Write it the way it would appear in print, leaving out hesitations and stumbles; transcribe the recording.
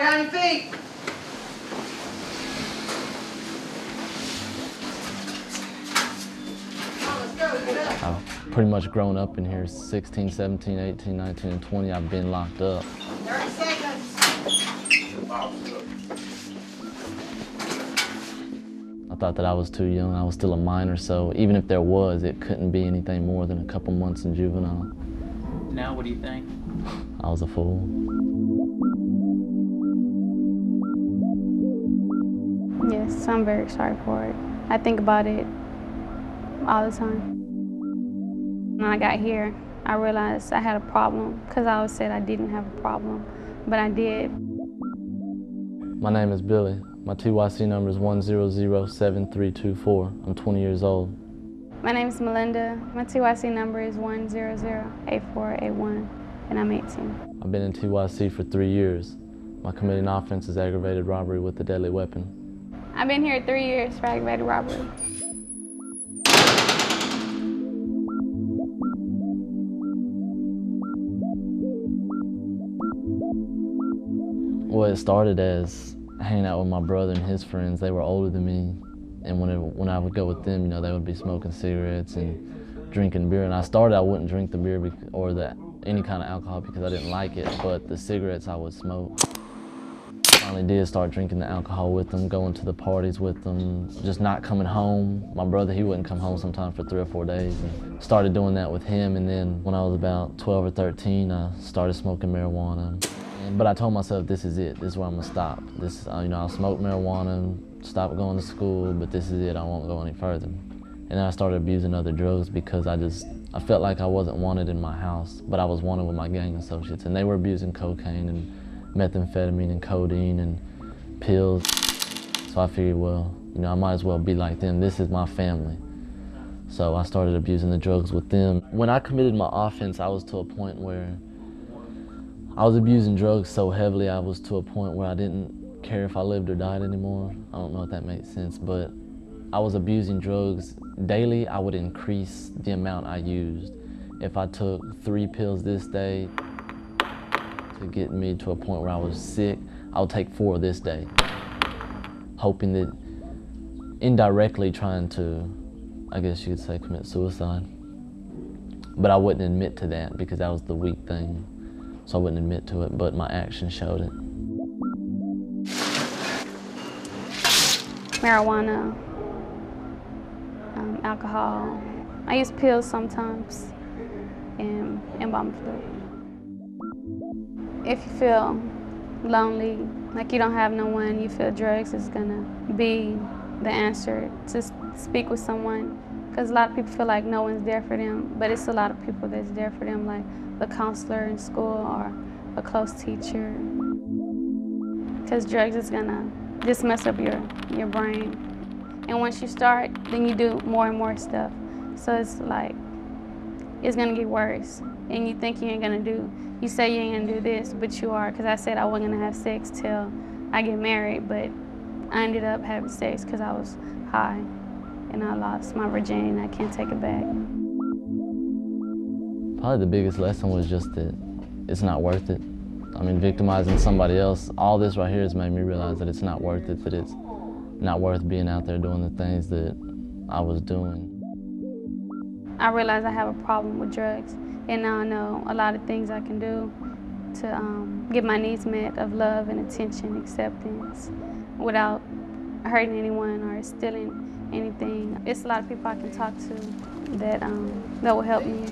Down your feet. I've pretty much grown up in here. 16, 17, 18, 19, and 20, I've been locked up. 30 seconds. I thought that I was too young. I was still a minor, so even if there was, it couldn't be anything more than a couple months in juvenile. Now, what do you think? I was a fool. Yes, I'm very sorry for it. I think about it all the time. When I got here, I realized I had a problem because I always said I didn't have a problem, but I did. My name is Billy. My TYC number is 1007324. I'm 20 years old. My name is Melinda. My TYC number is 1008481, and I'm 18. I've been in TYC for 3 years. My committing offense is aggravated robbery with a deadly weapon. I've been here 3 years for aggravated robbery. Well, it started as hanging out with my brother and his friends. They were older than me, and when I would go with them, you know, they would be smoking cigarettes and drinking beer. And I wouldn't drink the beer or any kind of alcohol because I didn't like it, but the cigarettes I would smoke. Finally did start drinking the alcohol with them, going to the parties with them, just not coming home. My brother, he wouldn't come home sometimes for 3 or 4 days. And started doing that with him, and then when I was about 12 or 13, I started smoking marijuana. But I told myself, this is it. This is where I'm gonna stop. I'll smoke marijuana, stop going to school, but this is it. I won't go any further. And then I started abusing other drugs because I felt like I wasn't wanted in my house, but I was wanted with my gang associates, and they were abusing cocaine and methamphetamine and codeine and pills. So I figured, well, I might as well be like them. This is my family. So I started abusing the drugs with them. When I committed my offense, I was to a point where I was abusing drugs so heavily, I was to a point where I didn't care if I lived or died anymore. I don't know if that makes sense, but I was abusing drugs daily. I would increase the amount I used. If I took 3 pills this day to get me to a point where I was sick, I would take 4 this day, hoping that indirectly trying to, I guess you could say, commit suicide. But I wouldn't admit to that because that was the weak thing. So I wouldn't admit to it, but my actions showed it. Marijuana, alcohol. I use pills sometimes, and embalm fluid. If you feel lonely, like you don't have no one, you feel drugs is gonna be the answer to speak with someone. Because a lot of people feel like no one's there for them, but it's a lot of people that's there for them, like a counselor in school or a close teacher. Because drugs is gonna just mess up your brain. And once you start, then you do more and more stuff. So it's like, it's gonna get worse. And you think you ain't gonna you say you ain't gonna do this, but you are. Because I said I wasn't gonna have sex till I get married, but I ended up having sex because I was high. And I lost my virginity and I can't take it back. Probably the biggest lesson was just that it's not worth it. I mean, victimizing somebody else, all this right here has made me realize that it's not worth it, that it's not worth being out there doing the things that I was doing. I realized I have a problem with drugs, and now I know a lot of things I can do to get my needs met of love and attention, acceptance, without hurting anyone or stealing anything. It's a lot of people I can talk to that will help me.